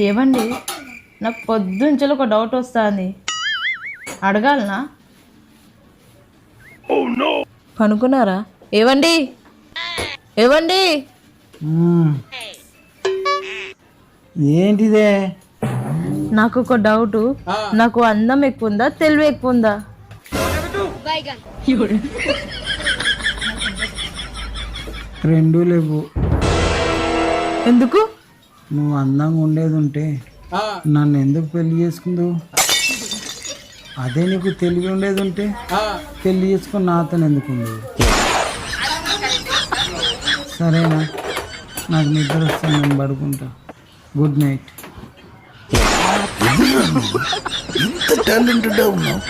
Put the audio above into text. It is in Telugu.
ఏవండి, నాకు పొద్దుంచలో ఒక డౌట్ వస్తుంది, అడగాలనా? పనుకున్నారా? ఏవండి, ఏవండి, ఏంటిదే? నాకు ఒక డౌట్. నాకు అందం ఎక్కువ ఉందా, తెలివి ఎక్కువ ఉందా? రెండూ లేవు. ఎందుకు? నువ్వు అందంగా ఉండేది ఉంటే నన్ను ఎందుకు పెళ్లి చేసుకుందావు? అదే నీకు తెలివి ఉండేది ఉంటే పెళ్లి చేసుకుని నాతో ఎందుకు ఉండేది? సరేనా, నాకు నిద్ర వస్తుంది, నేను పడుకుంటా. Good night. ఇంత టాలెంటెడ్ ఉన్నావు.